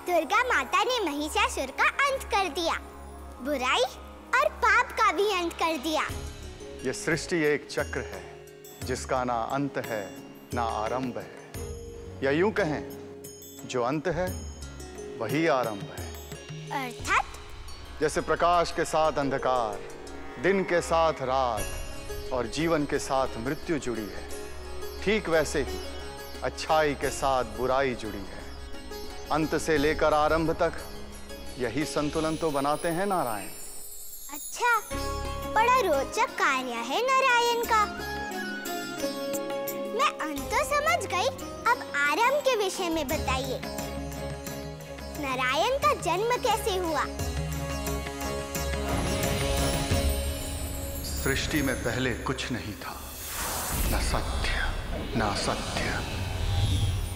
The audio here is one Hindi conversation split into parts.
दुर्गा माता ने महिषासुर का अंत कर दिया, बुराई और पाप का भी अंत कर दिया। ये सृष्टि एक चक्र है जिसका ना अंत है ना आरंभ है, या यूं कहें जो अंत है वही आरंभ है। अर्थात जैसे प्रकाश के साथ अंधकार, दिन के साथ रात और जीवन के साथ मृत्यु जुड़ी है, ठीक वैसे ही अच्छाई के साथ बुराई जुड़ी है। अंत से लेकर आरंभ तक यही संतुलन तो बनाते हैं नारायण। अच्छा, बड़ा रोचक कार्य है नारायण का। मैं अंत तो समझ गई, अब आरंभ के विषय में बताइए। नारायण का जन्म कैसे हुआ? सृष्टि में पहले कुछ नहीं था, न सत्य न असत्य,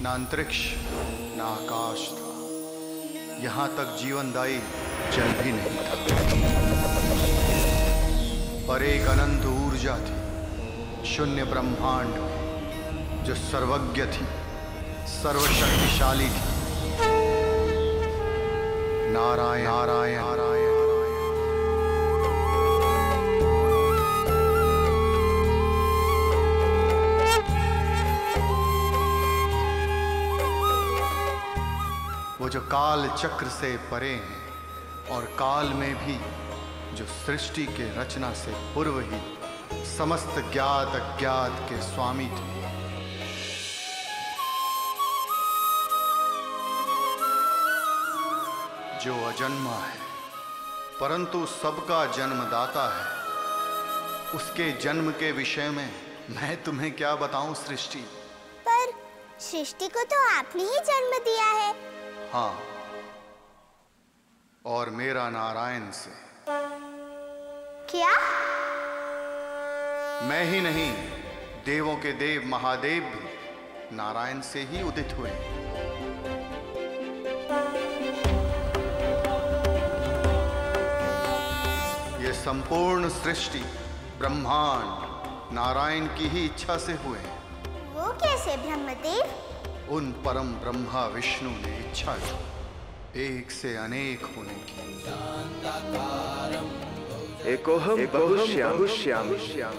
न अंतरिक्ष न आकाश था, यहाँ तक जीवनदायी जल भी नहीं था। पर एक अनंत ऊर्जा थी शून्य ब्रह्मांड में, जो सर्वज्ञ थी, सर्वशक्तिशाली थी। नारायण नारायण नारायण। वो जो काल चक्र से परे हैं और काल में भी जो सृष्टि के रचना से पूर्व ही समस्त ज्ञात अज्ञात के स्वामी थे। जो अजन्मा है परंतु सबका जन्मदाता है, उसके जन्म के विषय में मैं तुम्हें क्या बताऊं सृष्टि। पर सृष्टि को तो आपने ही जन्म दिया है। हाँ, और मेरा नारायण से। क्या? मैं ही नहीं, देवों के देव महादेव भी नारायण से ही उदित हुए। ये संपूर्ण सृष्टि ब्रह्मांड नारायण की ही इच्छा से हुए। वो कैसे ब्रह्मदेव? उन परम ब्रह्मा विष्णु ने इच्छा की एक से अनेक होने की। एकोहम बहुश्याम श्याम श्याम।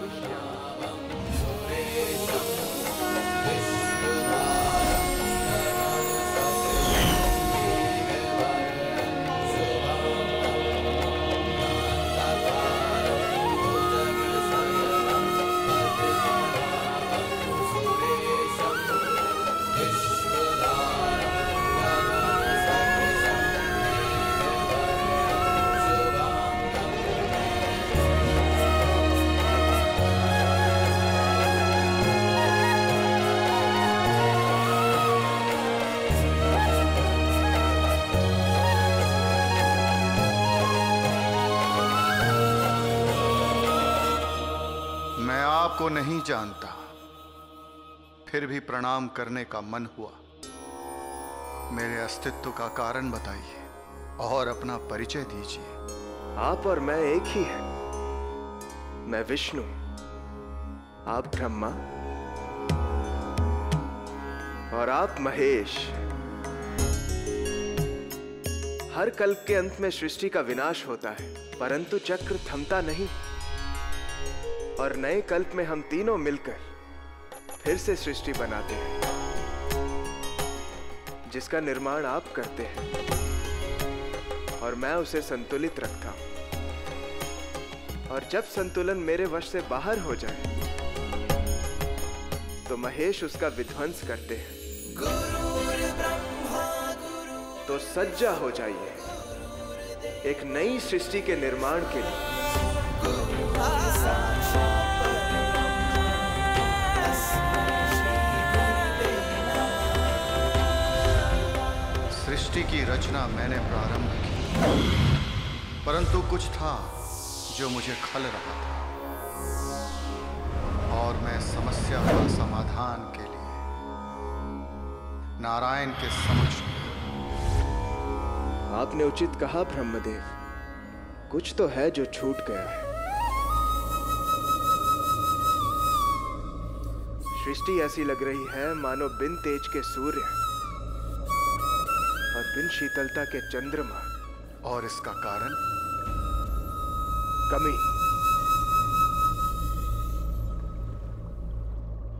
को नहीं जानता, फिर भी प्रणाम करने का मन हुआ। मेरे अस्तित्व का कारण बताइए और अपना परिचय दीजिए। आप और मैं एक ही हैं। मैं विष्णु, आप ब्रह्मा और आप महेश। हर कल्प के अंत में सृष्टि का विनाश होता है, परंतु चक्र थमता नहीं और नए कल्प में हम तीनों मिलकर फिर से सृष्टि बनाते हैं, जिसका निर्माण आप करते हैं और मैं उसे संतुलित रखता हूं। और जब संतुलन मेरे वश से बाहर हो जाए तो महेश उसका विध्वंस करते हैं। तो सज्जा हो जाइए एक नई सृष्टि के निर्माण के लिए। सृष्टि की रचना मैंने प्रारंभ की, परंतु कुछ था जो मुझे खल रहा था और मैं समस्या का समाधान के लिए नारायण के समक्ष। आपने उचित कहा ब्रह्मदेव, कुछ तो है जो छूट गया है। सृष्टि ऐसी लग रही है मानो बिन तेज के सूर्य और बिन शीतलता के चंद्रमा। और इसका कारण?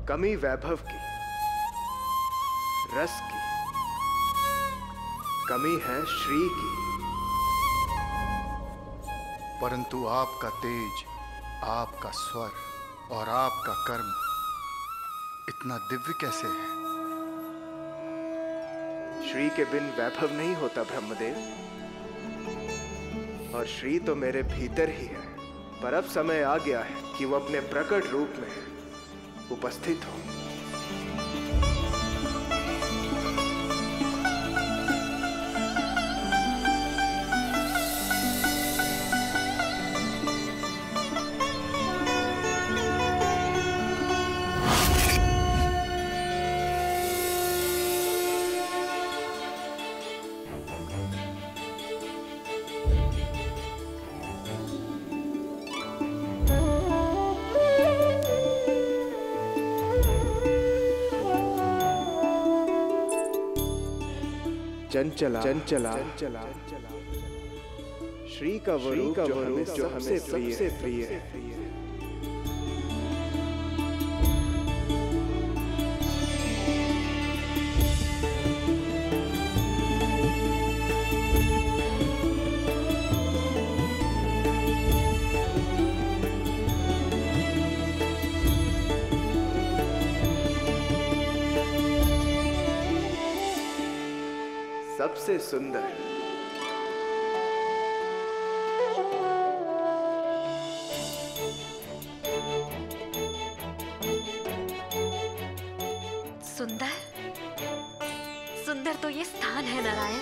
कमी वैभव की, रस की, कमी है श्री की। परंतु आपका तेज, आपका स्वर और आपका कर्म इतना दिव्य कैसे है? श्री के बिन वैभव नहीं होता ब्रह्मदेव, और श्री तो मेरे भीतर ही है। पर अब समय आ गया है कि वो अपने प्रकट रूप में उपस्थित हो। चंचला चंचला श्री का वो रूप जो हमें सबसे प्रिय है। सबसे सुंदर, सुंदर सुंदर तो ये स्थान है नारायण,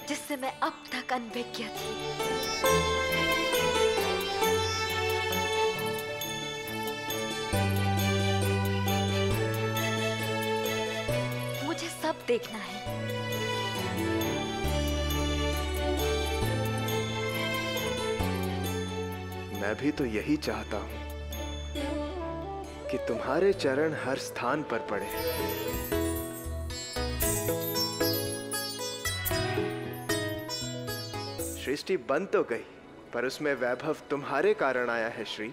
जिससे मैं अब तक अनभिज्ञ थी। सब देखना है। मैं भी तो यही चाहता हूं कि तुम्हारे चरण हर स्थान पर पड़े। सृष्टि बन तो गई, पर उसमें वैभव तुम्हारे कारण आया है श्री।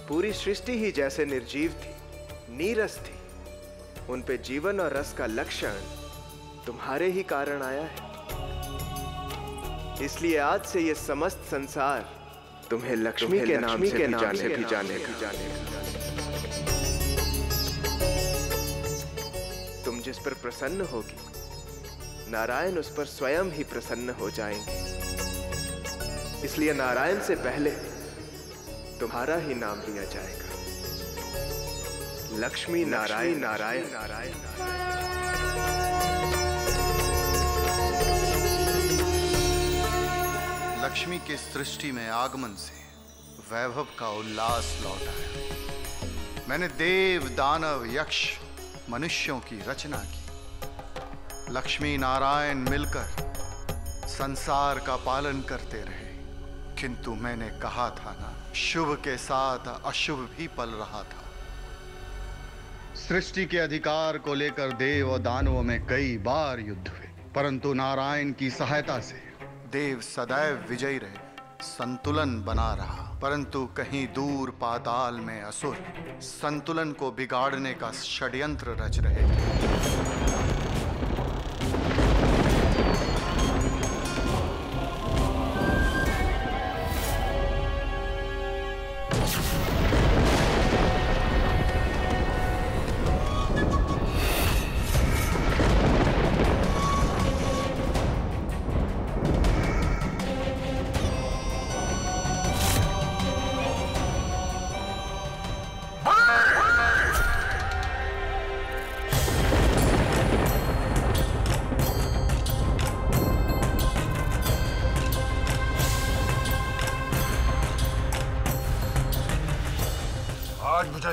पूरी सृष्टि ही जैसे निर्जीव थी, नीरस थी, उन पे जीवन और रस का लक्षण तुम्हारे ही कारण आया है। इसलिए आज से ये समस्त संसार तुम्हें लक्ष्मी के नाम से भी जाने। तुम जिस पर प्रसन्न होगी, नारायण उस पर स्वयं ही प्रसन्न हो जाएंगे। इसलिए नारायण से पहले तुम्हारा ही नाम लिया जाएगा। लक्ष्मी नारायण नारायण नारायण। लक्ष्मी के सृष्टि में आगमन से वैभव का उल्लास लौट आया। मैंने देव, दानव, यक्ष, मनुष्यों की रचना की। लक्ष्मी नारायण मिलकर संसार का पालन करते रहे, किंतु मैंने कहा था ना, शुभ के साथ अशुभ भी पल रहा था। सृष्टि के अधिकार को लेकर देव और दानवों में कई बार युद्ध हुए, परंतु नारायण की सहायता से देव सदैव विजयी रहे, संतुलन बना रहा। परंतु कहीं दूर पाताल में असुर संतुलन को बिगाड़ने का षड्यंत्र रच रहे थे।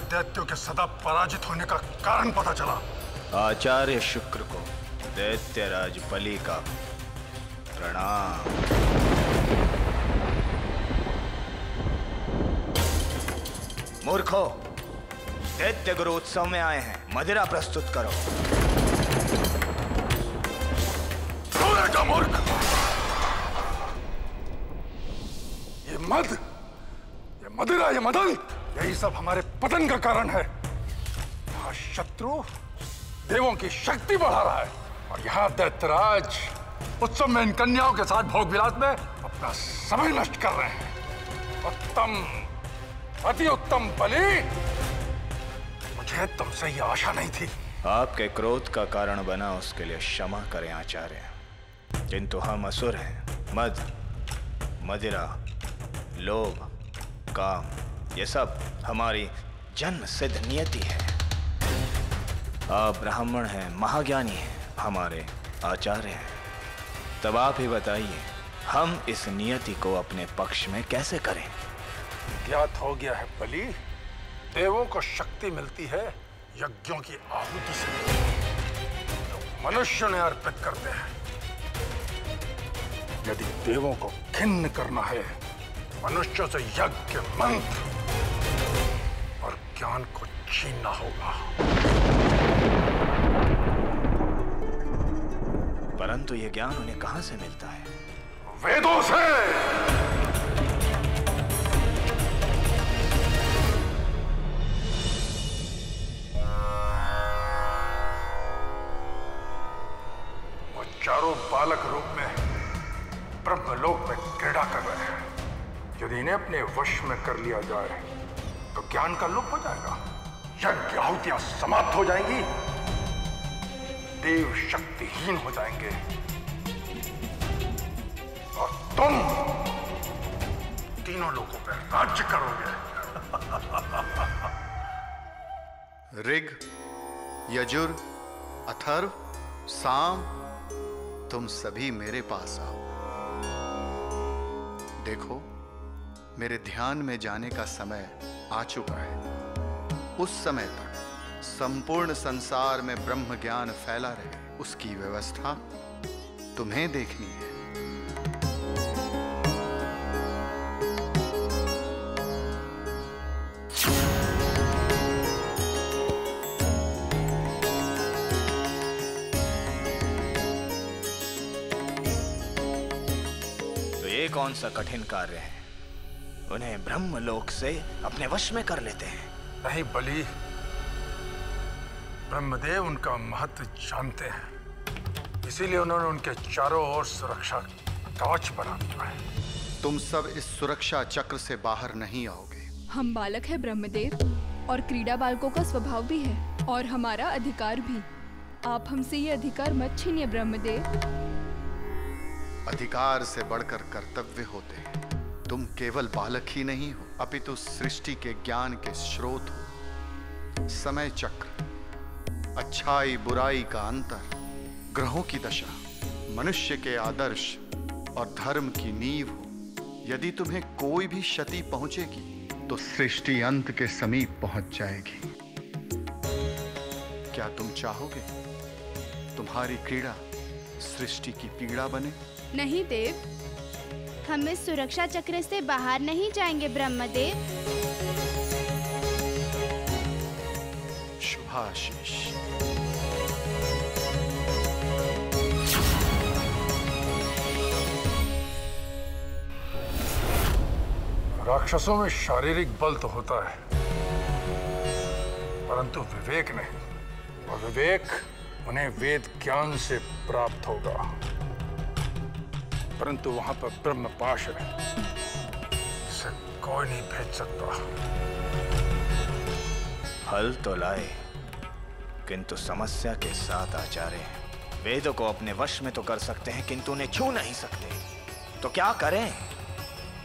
दैत्यों के सदा पराजित होने का कारण पता चला। आचार्य शुक्र को दैत्यराज बलि का प्रणाम। मूर्खों, दैत्य गुरु उत्सव में आए हैं, मदिरा प्रस्तुत करो। का मूर्ख, ये मद, ये मदिरा, ये मदन, यही सब हमारे पतन का कारण है। यहाँ शत्रु देवों की शक्ति बढ़ा रहा है और यहाँ दैत्यराज उत्सव में इन कन्याओं के साथ भोग विलास में अपना समय नष्ट कर रहे हैं। उत्तम, अति उत्तम बलि, मुझे तुमसे ये आशा नहीं थी। आपके क्रोध का कारण बना, उसके लिए क्षमा करें आचार्य, किंतु हम असुर हैं। मद, मदिरा, लोभ, काम, ये सब हमारी जन्म सिद्ध नियति है। आप ब्राह्मण हैं, महाज्ञानी हैं, हमारे आचार्य हैं। तब आप ही बताइए, हम इस नियति को अपने पक्ष में कैसे करें? ज्ञात हो गया है बलि, देवों को शक्ति मिलती है यज्ञों की आहुति से, जो मनुष्य ने अर्पित करते हैं। यदि देवों को खिन्न करना है, मनुष्यों से यज्ञ, मंत्र और ज्ञान को छीनना होगा। परंतु ये ज्ञान उन्हें कहां से मिलता है? वेदों से। वो चारों बालक रूप में ब्रह्मलोक में क्रीड़ा कर रहे हैं। यदि इन्हें अपने वश में कर लिया जाए तो ज्ञान का लोप हो जाएगा, यज्ञ आहुतियां समाप्त हो जाएंगी, देव शक्तिहीन हो जाएंगे और तुम तीनों लोगों पर राज्य करोगे। ऋग, यजुर, अथर्व, साम, तुम सभी मेरे पास आओ। देखो, मेरे ध्यान में जाने का समय आ चुका है। उस समय तक संपूर्ण संसार में ब्रह्म ज्ञान फैला रहे, उसकी व्यवस्था तुम्हें देखनी है। तो ये कौन सा कठिन कार्य है? उन्हें ब्रह्मलोक से अपने वश में कर लेते हैं। नहीं बलि, ब्रह्मदेव उनका महत्व जानते हैं, इसीलिए उन्होंने उनके चारों ओर सुरक्षा कवच बना दिया है। तुम सब इस सुरक्षा चक्र से बाहर नहीं आओगे। हम बालक है ब्रह्मदेव, और क्रीड़ा बालकों का स्वभाव भी है और हमारा अधिकार भी। आप हमसे ये अधिकार मत छीनिए ब्रह्मदेव। अधिकार से बढ़कर कर्तव्य होते हैं। तुम केवल बालक ही नहीं हो, अपितु सृष्टि के ज्ञान के स्रोत हो। समय चक्र, अच्छाई बुराई का अंतर, ग्रहों की दशा, मनुष्य के आदर्श और धर्म की नींव हो। यदि तुम्हें कोई भी क्षति पहुंचेगी तो सृष्टि अंत के समीप पहुंच जाएगी। क्या तुम चाहोगे तुम्हारी क्रीड़ा सृष्टि की पीड़ा बने? नहीं देव, हम इस सुरक्षा चक्र से बाहर नहीं जाएंगे ब्रह्मदेव। शुभाशीष। राक्षसों में शारीरिक बल तो होता है, परंतु विवेक नहीं, और विवेक उन्हें वेद ज्ञान से प्राप्त होगा। परंतु वहां पर ब्रह्म पाश है, इसे कोई नहीं भेज सकता। हल तो लाए, किंतु समस्या के साथ आचार्य। वेदों को अपने वश में तो कर सकते हैं, किंतु उन्हें छू नहीं सकते। तो क्या करें?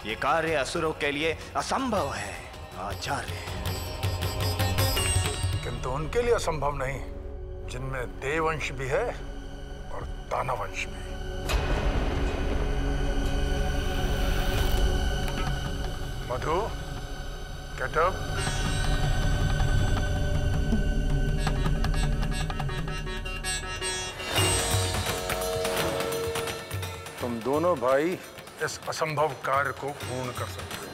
ये कार्य असुरों के लिए असंभव है आचार्य। किंतु उनके लिए असंभव नहीं, जिनमें देववंश भी है और दानवंश भी। मधु, गेट अप। तुम दोनों भाई इस असंभव कार्य को पूर्ण कर सकते हो।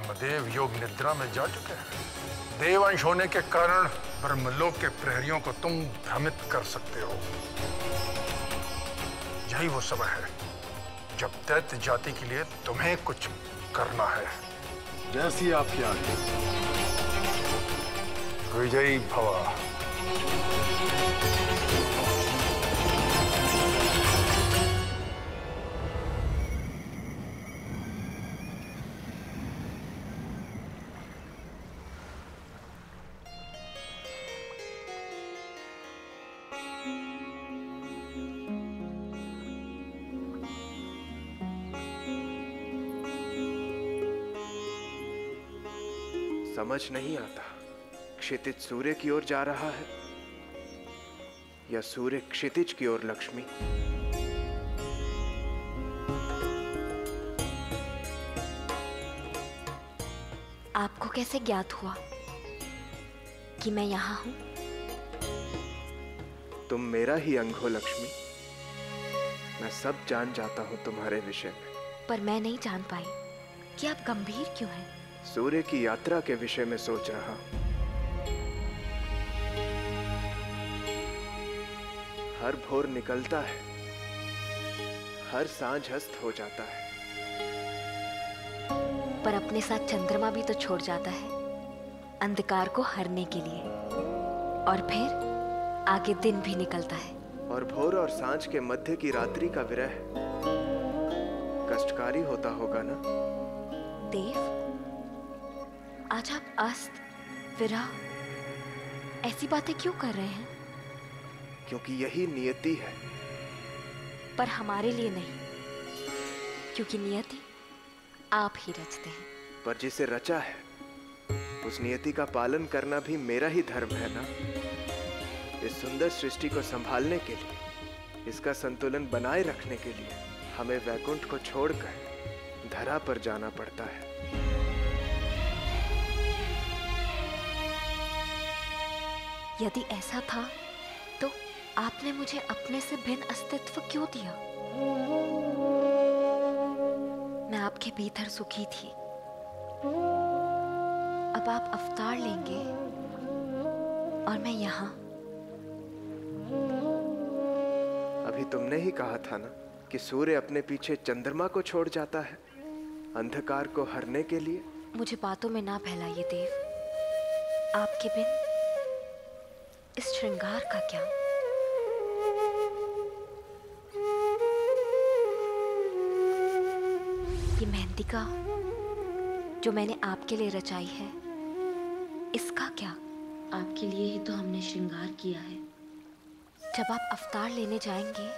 ब्रह्मदेव योग निद्रा में जा चुके हैं। देवंश होने के कारण ब्रह्मलोक के प्रहरियों को तुम भ्रमित कर सकते हो। यही वो समय है जब दैत्य जाति के लिए तुम्हें कुछ करना है। जैसी आपकी आज्ञा। विजयी भवा। समझ नहीं आता, क्षितिज सूर्य की ओर जा रहा है या सूर्य क्षितिज की ओर। लक्ष्मी, आपको कैसे ज्ञात हुआ कि मैं यहाँ हूँ? तुम मेरा ही अंग हो लक्ष्मी। मैं सब जान जाता हूँ तुम्हारे विषय में। पर मैं नहीं जान पाई कि आप गंभीर क्यों हैं। सूर्य की यात्रा के विषय में सोच रहा हूं। हर भोर निकलता है, हर सांझ अस्त हो जाता है। पर अपने साथ चंद्रमा भी तो छोड़ जाता है, अंधकार को हरने के लिए। और फिर आगे दिन भी निकलता है। और भोर और सांझ के मध्य की रात्रि का विरह कष्टकारी होता होगा ना? देव, आज आप अस्त, विरह ऐसी बातें क्यों कर रहे हैं? क्योंकि यही नियति है। पर हमारे लिए नहीं, क्योंकि नियति आप ही रचते हैं। पर जिसे रचा है उस नियति का पालन करना भी मेरा ही धर्म है ना। इस सुंदर सृष्टि को संभालने के लिए, इसका संतुलन बनाए रखने के लिए हमें वैकुंठ को छोड़कर धरा पर जाना पड़ता है। यदि ऐसा था तो आपने मुझे अपने से भिन्न अस्तित्व क्यों दिया? मैं आपके भीतर सुखी थी। अब आप अवतार लेंगे और मैं यहाँ। अभी तुमने ही कहा था ना कि सूर्य अपने पीछे चंद्रमा को छोड़ जाता है अंधकार को हरने के लिए। मुझे बातों में ना फैलाइए देव। आपके बिन इस श्रृंगार का क्या? ये मेहंदी का जो मैंने आपके लिए रचाई है, इसका क्या? आपके लिए ही तो हमने श्रृंगार किया है। जब आप अवतार लेने जाएंगे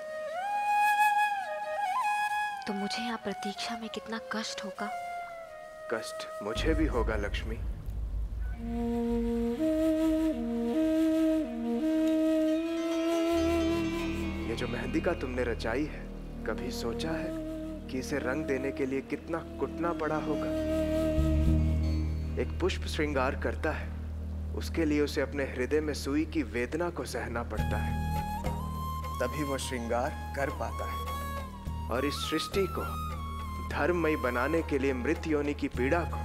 तो मुझे यहाँ प्रतीक्षा में कितना कष्ट होगा। कष्ट मुझे भी होगा लक्ष्मी। ये जो मेहंदी का तुमने रचाई है, कभी सोचा है कि इसे रंग देने के लिए कितना कुटना पड़ा होगा? एक पुष्प श्रृंगार करता है, उसके लिए उसे अपने हृदय में सुई की वेदना को सहना पड़ता है, तभी वो श्रृंगार कर पाता है। और इस सृष्टि को धर्ममय बनाने के लिए मृत योनि की पीड़ा को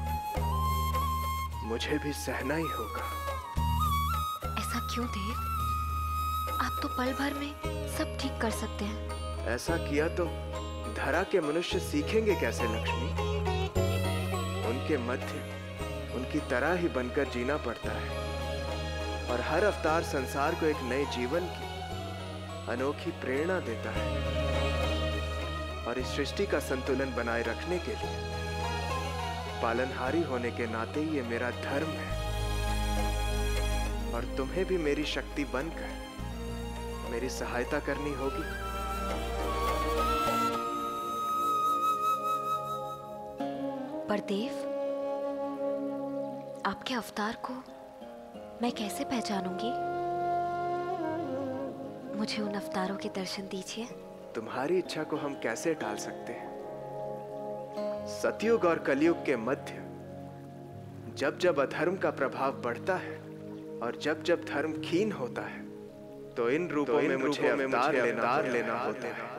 मुझे भी सहना ही होगा। ऐसा क्यों देव? आप तो पल भर में सब ठीक कर सकते हैं। ऐसा किया तो धरा के मनुष्य सीखेंगे कैसे लक्ष्मी? उनके मध्य उनकी तरह ही बनकर जीना पड़ता है। और हर अवतार संसार को एक नए जीवन की अनोखी प्रेरणा देता है। और इस सृष्टि का संतुलन बनाए रखने के लिए पालनहारी होने के नाते ये मेरा धर्म है। और तुम्हें भी मेरी शक्ति बनकर मेरी सहायता करनी होगी। पर देव, आपके अवतार को मैं कैसे पहचानूंगी? मुझे उन अवतारों के दर्शन दीजिए। तुम्हारी इच्छा को हम कैसे टाल सकते हैं? सतयुग और कलयुग के मध्य जब जब अधर्म का प्रभाव बढ़ता है और जब जब धर्म क्षीण होता है, तो इन रूपों में मुझे अवतार लेना होता है।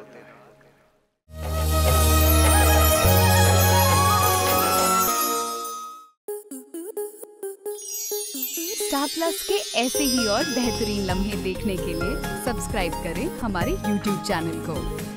स्टार प्लस के ऐसे ही और बेहतरीन लम्हे देखने के लिए सब्सक्राइब करें हमारे YouTube चैनल को।